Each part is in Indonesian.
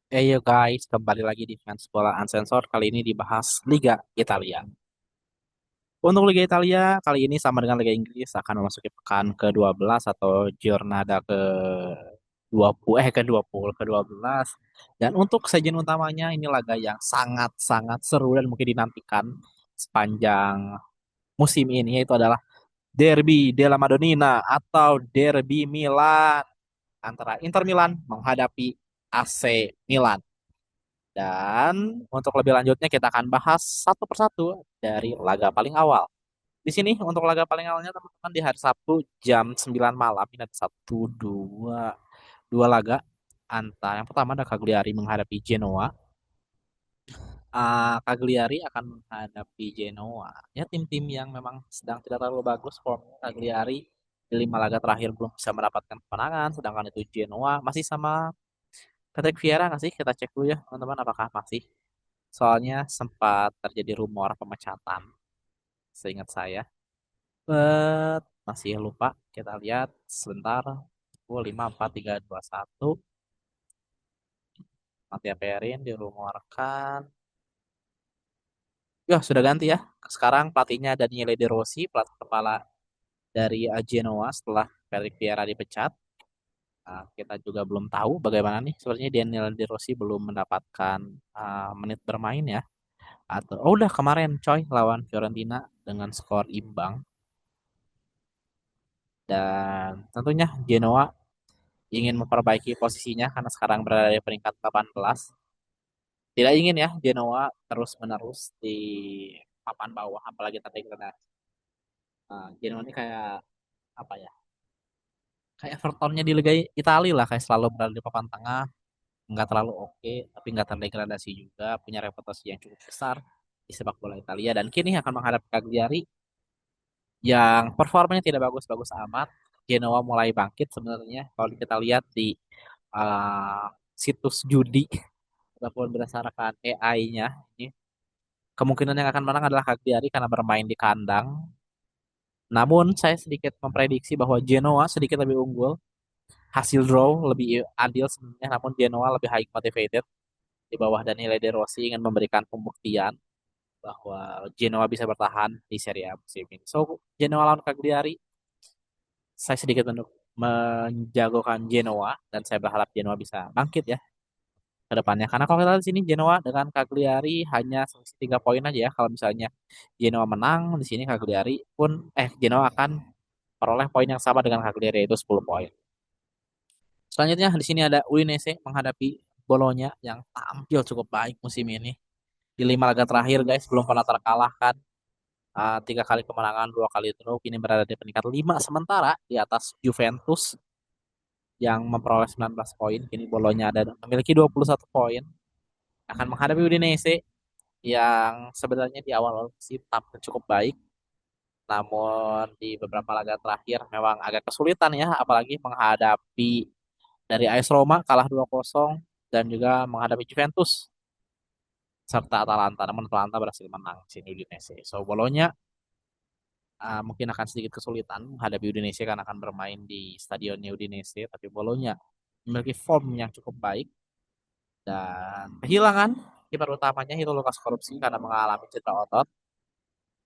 Yo guys, kembali lagi di Fans Bola Uncensored. Kali ini dibahas Liga Italia. Untuk Liga Italia, kali ini sama dengan Liga Inggris akan memasuki pekan ke-12 atau Giornata ke-20, ke-12. Dan untuk sajian utamanya, ini laga yang sangat-sangat seru dan mungkin dinantikan sepanjang musim ini, yaitu adalah Derby della Madonnina atau Derby Milan antara Inter Milan menghadapi AC Milan. Dan untuk lebih lanjutnya kita akan bahas satu persatu dari laga paling awal. Di sini untuk laga paling awalnya teman-teman di hari Sabtu jam 9 malam ini ada satu dua laga. Antara yang pertama ada Cagliari menghadapi Genoa. Cagliari akan menghadapi Genoa. Ya tim-tim yang memang sedang tidak terlalu bagus formnya. Cagliari di 5 laga terakhir belum bisa mendapatkan kemenangan, sedangkan itu Genoa masih sama Patrick Vieira nggak sih? Kita cek dulu ya teman-teman apakah masih. Soalnya sempat terjadi rumor pemecatan, seingat saya. Masih lupa. Kita lihat sebentar. 5, 4, 3, 2, 1. Mattia Perin dirumorkan. Ya, sudah ganti ya. Sekarang pelatihnya Daniele De Rossi, pelatih kepala dari Genoa setelah Patrick Vieira dipecat. Kita juga belum tahu bagaimana nih. Sebenarnya Daniele De Rossi belum mendapatkan menit bermain ya. Atau udah kemarin coy lawan Fiorentina dengan skor imbang. Dan tentunya Genoa ingin memperbaiki posisinya karena sekarang berada di peringkat 18. Tidak ingin ya Genoa terus-menerus di papan bawah, apalagi tadi karena Genoa ini kayak apa ya? Kayak Evertonnya di Liga Italia lah, kayak selalu berada di papan tengah, nggak terlalu oke, tapi nggak terdegradasi juga, punya reputasi yang cukup besar di sepak bola Italia dan kini akan menghadapi Cagliari yang performanya tidak bagus-bagus amat. Genoa mulai bangkit sebenarnya kalau kita lihat di situs judi ataupun berdasarkan AI-nya ini kemungkinan yang akan menang adalah Cagliari karena bermain di kandang. Namun saya sedikit memprediksi bahwa Genoa sedikit lebih unggul, hasil draw lebih adil sebenarnya, namun Genoa lebih high motivated di bawah Daniele De Rossi ingin memberikan pembuktian bahwa Genoa bisa bertahan di Serie A musim ini. So Genoa lawan Cagliari, saya sedikit menjagokan Genoa dan saya berharap Genoa bisa bangkit ya ke depannya. Karena kalau kita lihat di sini Genoa dengan Cagliari hanya selisih 3 poin aja ya. Kalau misalnya Genoa menang di sini Cagliari pun Genoa akan peroleh poin yang sama dengan Cagliari yaitu 10 poin. Selanjutnya di sini ada Udinese menghadapi Bologna yang tampil cukup baik musim ini. Di 5 laga terakhir guys belum pernah terkalahkan. 3 kali kemenangan, 2 kali draw. Kini berada di peringkat 5 sementara di atas Juventus yang memperoleh 19 poin. Kini Bologna ada memiliki 21 poin. Akan menghadapi Udinese yang sebenarnya di awal sih tampil cukup baik, namun di beberapa laga terakhir memang agak kesulitan ya, apalagi menghadapi dari AS Roma kalah 2-0 dan juga menghadapi Juventus serta Atalanta, namun Atalanta berhasil menang sini Udinese. So Bologna mungkin akan sedikit kesulitan menghadapi Udinese karena akan bermain di stadionnya Udinese, tapi Bologna memiliki form yang cukup baik dan kehilangan kiper utamanya itu Lukas Korupsi karena mengalami cedera otot.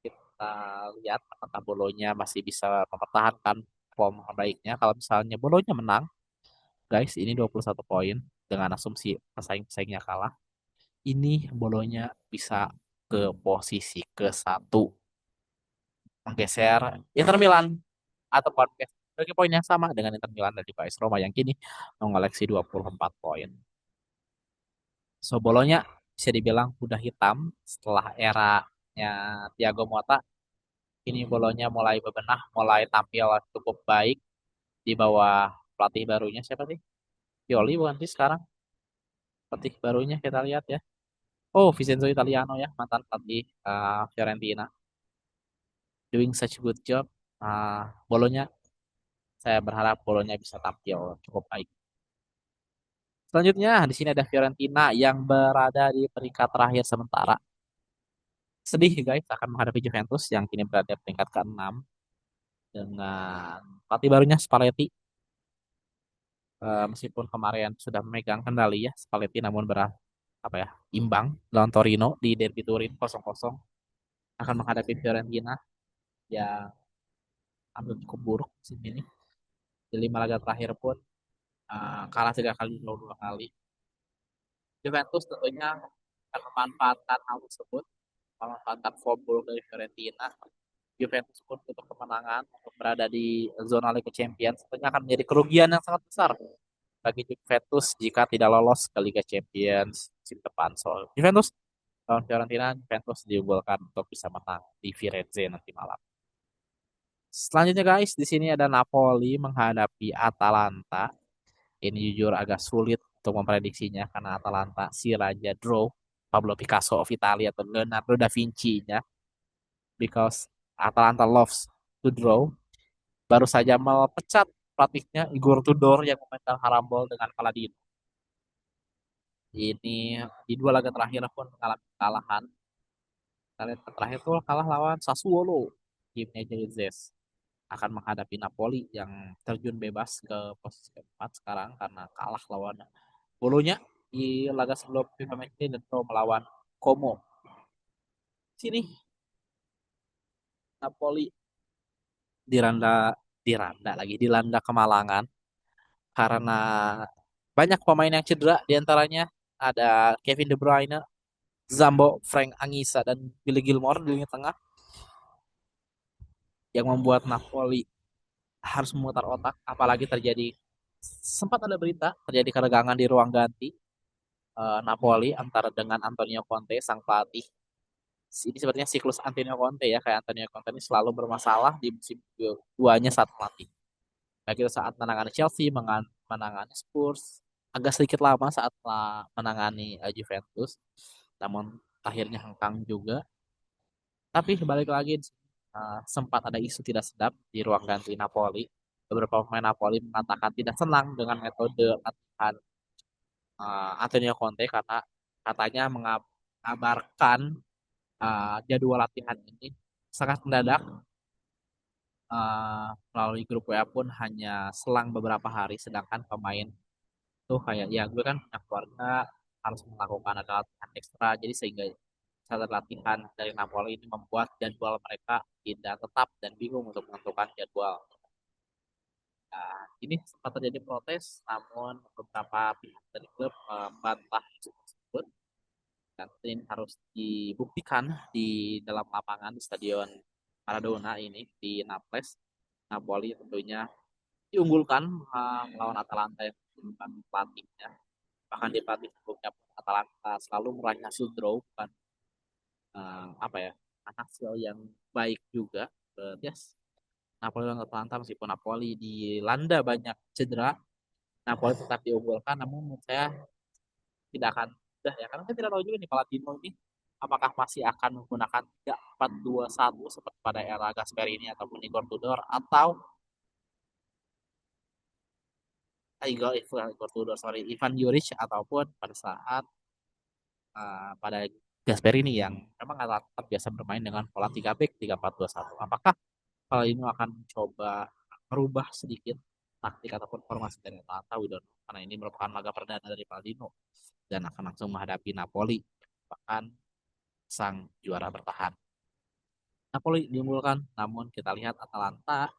Kita lihat apakah Bolonya masih bisa mempertahankan form terbaiknya. Kalau misalnya Bolonya menang, guys, ini 21 poin dengan asumsi pesaing-pesaingnya kalah. Ini Bolonya bisa ke posisi ke-1 menggeser Inter Milan atau podcast bagi poin yang sama dengan Inter Milan dan juga AS Roma yang kini mengoleksi 24 poin. So Bolonya bisa dibilang udah hitam setelah eranya Thiago Motta. Ini Bolonya mulai bebenah, mulai tampil cukup baik di bawah pelatih barunya siapa sih? Pioli bukan sih sekarang? Pelatih barunya kita lihat ya. Oh, Vincenzo Italiano ya, mantan pelatih Fiorentina. Doing such a good job. Bolonya, saya berharap Bolonya bisa tampil cukup baik. Selanjutnya, di sini ada Fiorentina yang berada di peringkat terakhir sementara. Sedih guys, akan menghadapi Juventus yang kini berada di peringkat ke-6 dengan pelatih barunya Spalletti. Meskipun kemarin sudah memegang kendali ya Spalletti namun apa ya imbang lawan Torino di Derby Turin 0-0 akan menghadapi Fiorentina yang ambil cukup buruk musim ini. Di 5 laga terakhir pun kalah 3 kali, draw 2 kali. Juventus tentunya akan memanfaatkan hal tersebut, memanfaatkan form buruk dari Fiorentina. Juventus pun untuk kemenangan, untuk berada di zona Liga Champions, tentunya akan menjadi kerugian yang sangat besar bagi Juventus jika tidak lolos ke Liga Champions musim depan. So, Juventus lawan Fiorentina, Juventus diunggulkan untuk bisa menang di Firenze nanti malam. Selanjutnya guys, di sini ada Napoli menghadapi Atalanta. Ini jujur agak sulit untuk memprediksinya karena Atalanta si raja draw Pablo Picasso of Italy atau Leonardo da Vinci-nya because Atalanta loves to draw. Baru saja memecat pelatihnya Igor Tudor yang memainkan Harambol dengan Paladino. Ini di 2 laga terakhir pun mengalami kekalahan. Kita lihat terakhir tuh kalah lawan Sassuolo. Timnya Jesus akan menghadapi Napoli yang terjun bebas ke posisi keempat sekarang karena kalah lawan Bolonya di laga sebelum FIFA Match Day dan Pro melawan Como. Sini Napoli diranda diranda lagi dilanda kemalangan karena banyak pemain yang cedera diantaranya ada Kevin De Bruyne, Zambo, Frank Angisa dan Billy Gilmore di lini tengah yang membuat Napoli harus memutar otak apalagi terjadi sempat ada berita terjadi keregangan di ruang ganti Napoli antara dengan Antonio Conte sang pelatih. Ini sepertinya siklus Antonio Conte ya, kayak Antonio Conte ini selalu bermasalah di musim keduanya saat melatih. Baik itu saat menangani Chelsea, menangani Spurs, agak sedikit lama saat menangani Juventus, namun akhirnya hengkang juga. Tapi balik lagi sempat ada isu tidak sedap di ruang ganti Napoli. Beberapa pemain Napoli mengatakan tidak senang dengan metode latihan Antonio Conte karena katanya mengabarkan jadwal latihan ini sangat mendadak melalui grup WA pun hanya selang beberapa hari sedangkan pemain tuh kayak ya gue kan punya keluarga harus melakukan ada latihan ekstra jadi sehingga saat latihan dari Napoli ini membuat jadwal mereka tidak tetap dan bingung untuk menentukan jadwal. Nah, ini sempat terjadi protes namun beberapa pihak dari klub membantah isu tersebut dan ini harus dibuktikan di dalam lapangan di Stadion Maradona ini di Naples. Napoli tentunya diunggulkan melawan Atalanta yang bukan pelatihnya. Bahkan di pelatih sebelumnya Atalanta selalu meraih hasil draw, bukan apa ya, hasil yang baik juga. Yes, Napoli dan Atalanta meskipun Napoli dilanda banyak cedera, Napoli tetap diunggulkan. Namun menurut saya tidak akan mudah ya, karena saya tidak tahu juga nih Palatino ini apakah masih akan menggunakan 3-4-2-1 seperti pada era Gasperini ataupun Igor Tudor atau Igor Tudor, sorry, Ivan Juric ataupun pada saat pada Gasperini yang memang tetap biasa bermain dengan pola 3 back 3-4-2-1. Apakah kalau ini akan mencoba merubah sedikit taktik ataupun formasi dari Atalanta Widodo karena ini merupakan laga perdana dari Paldino dan akan langsung menghadapi Napoli bahkan sang juara bertahan. Napoli diunggulkan, namun kita lihat Atalanta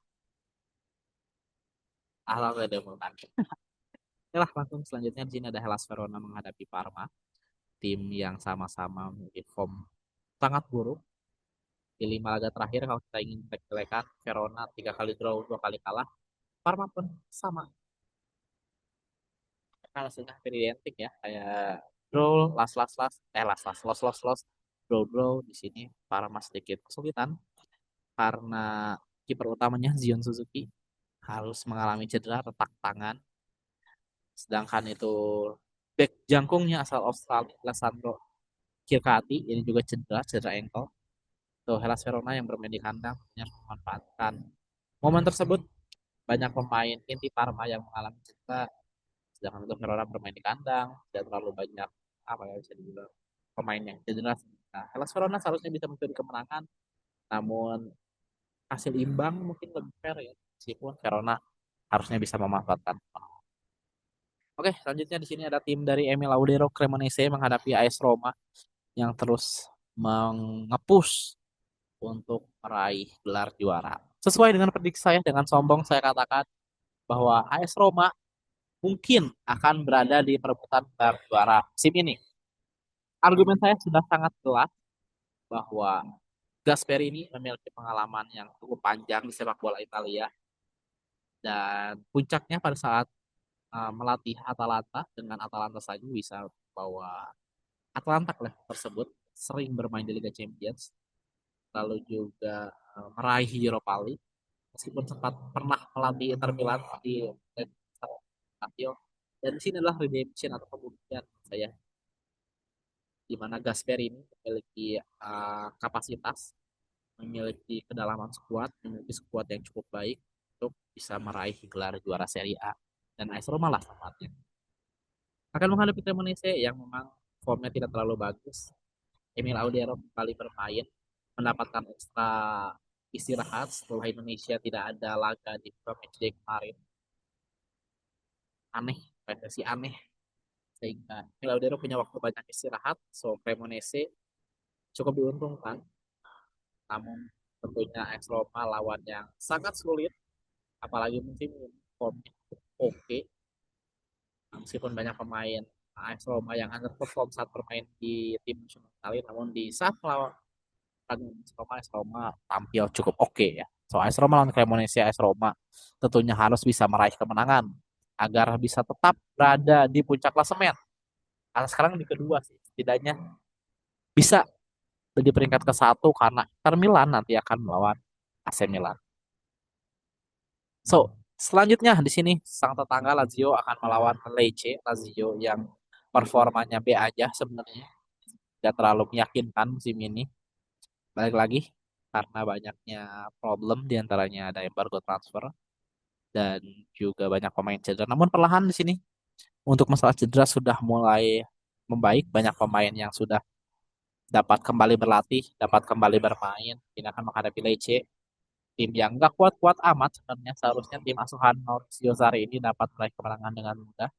diunggulkan. Inilah langsung selanjutnya di sini ada Hellas Verona menghadapi Parma, tim yang sama-sama memiliki form sangat buruk di 5 laga terakhir. Kalau kita ingin jelek-jelekan Verona 3 kali draw 2 kali kalah, Parma pun sama karena hasilnya hampir identik ya kayak draw loss draw draw. Di sini Parma sedikit kesulitan karena kiper utamanya Zion Suzuki harus mengalami cedera retak tangan, sedangkan itu back jangkungnya asal Australia Alessandro Kirkati ini juga cedera ankle. Tuh Hellas Verona yang bermain di kandang yang memanfaatkan momen tersebut. Banyak pemain inti Parma yang mengalami cedera, sedangkan untuk Verona bermain di kandang tidak terlalu banyak apa ya bisa dibilang pemain yang cedera. Nah, Hellas Verona seharusnya bisa mencuri kemenangan, namun hasil imbang mungkin lebih fair ya, meskipun Verona harusnya bisa memanfaatkan. Oke, selanjutnya di sini ada tim dari Emil Laudero Cremonese menghadapi AS Roma yang terus mengepush untuk meraih gelar juara. Sesuai dengan prediksi saya, dengan sombong saya katakan bahwa AS Roma mungkin akan berada di perebutan gelar juara musim ini. Argumen saya sudah sangat jelas bahwa Gasperini memiliki pengalaman yang cukup panjang di sepak bola Italia dan puncaknya pada saat melatih Atalanta dengan Atalanta saja bisa bawa Atalanta ke level tersebut, sering bermain di Liga Champions, lalu juga meraih Europa League meskipun sempat pernah melatih Inter Milan di Lazio. Dan di sini adalah redemption atau pembuktian saya di mana Gasperini memiliki kapasitas, memiliki kedalaman skuad, memiliki skuad yang cukup baik untuk bisa meraih gelar juara Serie A dan AS Roma lah tempatnya. Akan menghadapi Cremonese yang memang formnya tidak terlalu bagus. Emil Audero kembali bermain, mendapatkan ekstra istirahat setelah Indonesia tidak ada laga di Matchday kemarin. Aneh, PSSI aneh. Sehingga Emil Audero punya waktu banyak istirahat, so Cremonese cukup diuntungkan. Namun tentunya AS Roma lawan yang sangat sulit, apalagi musim ini formnya oke. Meskipun banyak pemain AS Roma yang underperform saat bermain di tim nasional Italia, namun di saat melawan AS Roma tampil cukup oke ya. So AS Roma lawan Cremonese, AS Roma tentunya harus bisa meraih kemenangan agar bisa tetap berada di puncak klasemen. Karena sekarang di kedua sih, setidaknya bisa di peringkat ke satu karena Inter Milan nanti akan melawan AC Milan. So selanjutnya di sini sang tetangga Lazio akan melawan Lecce. Lazio yang performanya B aja sebenarnya, tidak terlalu meyakinkan musim ini. Balik lagi karena banyaknya problem diantaranya ada embargo transfer dan juga banyak pemain cedera. Namun perlahan di sini untuk masalah cedera sudah mulai membaik. Banyak pemain yang sudah dapat kembali berlatih, dapat kembali bermain. Ini akan menghadapi Lecce, tim yang gak kuat-kuat amat sebenarnya. Seharusnya tim asuhan Maurizio Sarri ini dapat meraih kemenangan dengan mudah.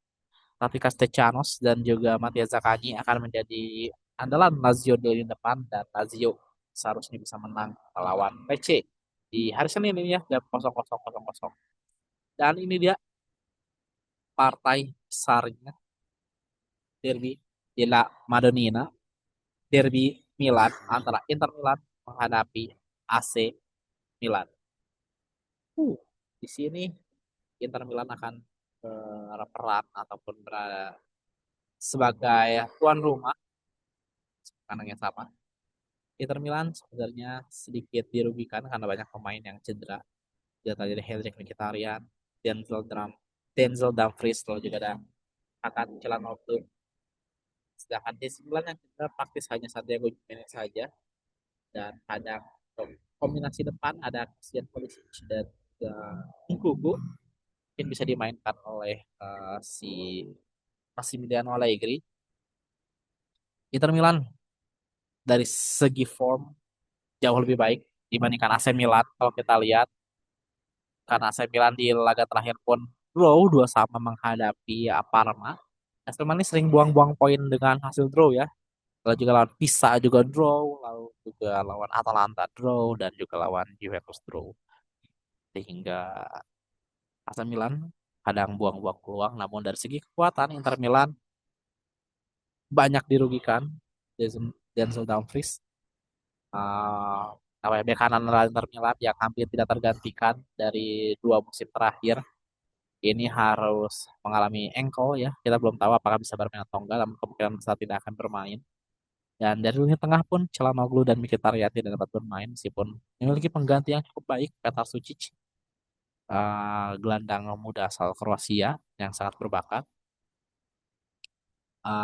Tapi Castellanos dan juga Mattia Zaccagni akan menjadi andalan Lazio di lini depan dan Lazio seharusnya bisa menang melawan Lecce di hari Senin ini ya, jam 00.00. Dan ini dia partai besarnya, derby della Madonnina, derby Milan antara Inter Milan menghadapi AC Milan. Uh, di sini Inter Milan akan berperan ataupun berada sebagai tuan rumah karena yang sama. Inter Milan sebenarnya sedikit dirugikan karena banyak pemain yang cedera. Dia tadi ada Henrik Mkhitaryan, Denzel Dumfries, lalu juga ada Hakan Çalhanoğlu. Sedangkan di Milan yang cedera praktis hanya Santiago Gimenez saja dan ada kombinasi depan ada Christian Pulisic dan Nkunku mungkin bisa dimainkan oleh si Massimiliano Allegri. Inter Milan dari segi form jauh lebih baik dibandingkan AC Milan kalau kita lihat karena AC Milan di laga terakhir pun draw 2-2 menghadapi Parma. AC Milan ini sering buang-buang poin dengan hasil draw ya. Lalu juga lawan Pisa juga draw, lalu juga lawan Atalanta draw dan juga lawan Juventus draw. Sehingga AC Milan kadang buang-buang peluang, namun dari segi kekuatan Inter Milan banyak dirugikan. Denzel Dumfries, apa ya, bek kanan Inter Milan yang hampir tidak tergantikan dari 2 musim terakhir. Ini harus mengalami ankle ya. Kita belum tahu apakah bisa bermain atau enggak, namun kemungkinan besar tidak akan bermain. Dan dari lini tengah pun Çalhanoğlu dan Mkhitaryan tidak dapat bermain meskipun memiliki pengganti yang cukup baik, Petar Sucic, gelandang muda asal Kroasia yang sangat berbakat.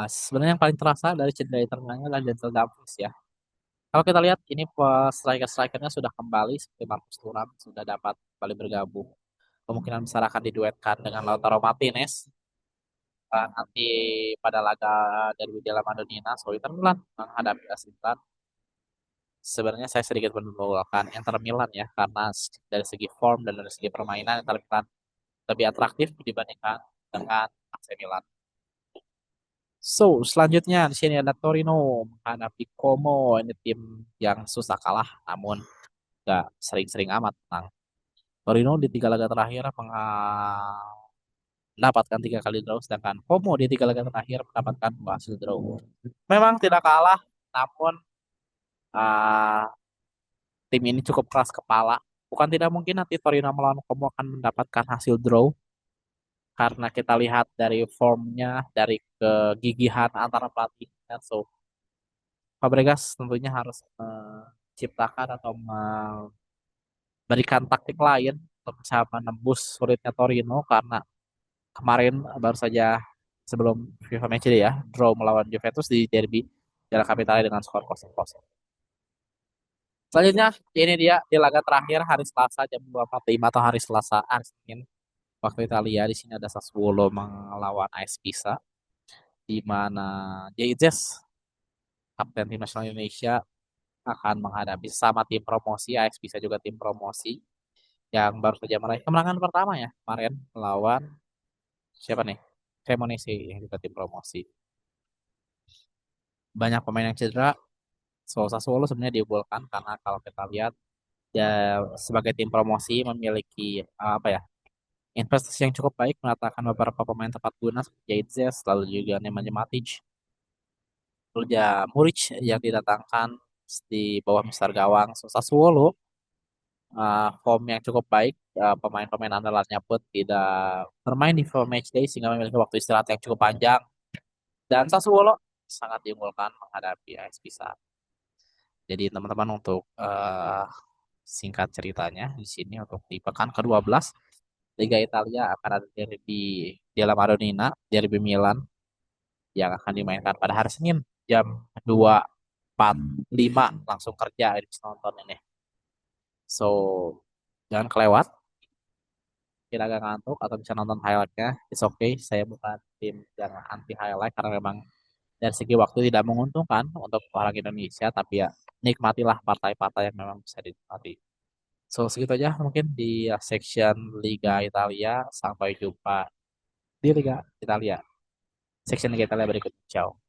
Sebenarnya yang paling terasa dari cedera internalnya adalah Denzel Dumfries ya. Kalau kita lihat ini striker-strikernya sudah kembali seperti Marcus Thuram sudah dapat kembali bergabung. Kemungkinan besar akan diduetkan dengan Lautaro Martinez nanti pada laga derby della Madonnina. So Inter Milan menghadapi AC Milan. Sebenarnya saya sedikit menunjukkan Inter Milan ya karena dari segi form dan dari segi permainan Inter Milan lebih atraktif dibandingkan dengan AC Milan. So, selanjutnya di sini ada Torino menghadapi Como. Ini tim yang susah kalah, namun gak sering-sering amat menang. Torino di 3 laga terakhir mendapatkan 3 kali draw, sedangkan Como di 3 laga terakhir mendapatkan 2 hasil draw. Memang tidak kalah, namun ah, tim ini cukup keras kepala. Bukan tidak mungkin nanti Torino melawan Como akan mendapatkan hasil draw, karena kita lihat dari formnya, dari kegigihan antara pelatihnya. So, Fabregas tentunya harus menciptakan atau memberikan taktik lain untuk bisa menembus sulitnya Torino, karena kemarin baru saja sebelum FIFA Matchday ya, draw melawan Juventus di derby Piala Capitale dengan skor 0-0. Selanjutnya, ini dia di laga terakhir hari Selasa jam 2.45 atau hari Selasa, hari Senin waktu Italia. Di sini ada Sassuolo melawan AS Pisa, di mana JIZ, kapten tim nasional Indonesia, akan menghadapi sama tim promosi. AS Pisa juga tim promosi yang baru saja meraih kemenangan pertama ya kemarin melawan siapa nih? Cremonese yang juga tim promosi. Banyak pemain yang cedera. So, Sassuolo sebenarnya diunggulkan karena kalau kita lihat ya, sebagai tim promosi memiliki apa ya, investasi yang cukup baik, mendatangkan beberapa pemain tepat guna seperti Yates, lalu juga Nemanja Matic, lalu ya Muric yang didatangkan di bawah Mister Gawang. So, Sassuolo form yang cukup baik, pemain-pemain andalannya pun tidak bermain di full match day sehingga memiliki waktu istirahat yang cukup panjang, dan Sassuolo sangat diunggulkan menghadapi AS Pisa. Jadi teman-teman, untuk singkat ceritanya di sini untuk di pekan ke-12 Liga Italia akan ada derby Della Madonnina, derby Milan yang akan dimainkan pada hari Senin jam 2.45, langsung kerja bisa nonton ini. So, jangan kelewat, kita agak ngantuk atau bisa nonton highlightnya, it's okay. Saya bukan tim yang anti highlight karena memang dari segi waktu tidak menguntungkan untuk orang Indonesia, tapi ya nikmatilah partai-partai yang memang bisa dinikmati. So, segitu aja mungkin di section Liga Italia. Sampai jumpa di Liga Italia, section Liga Italia berikutnya. Ciao.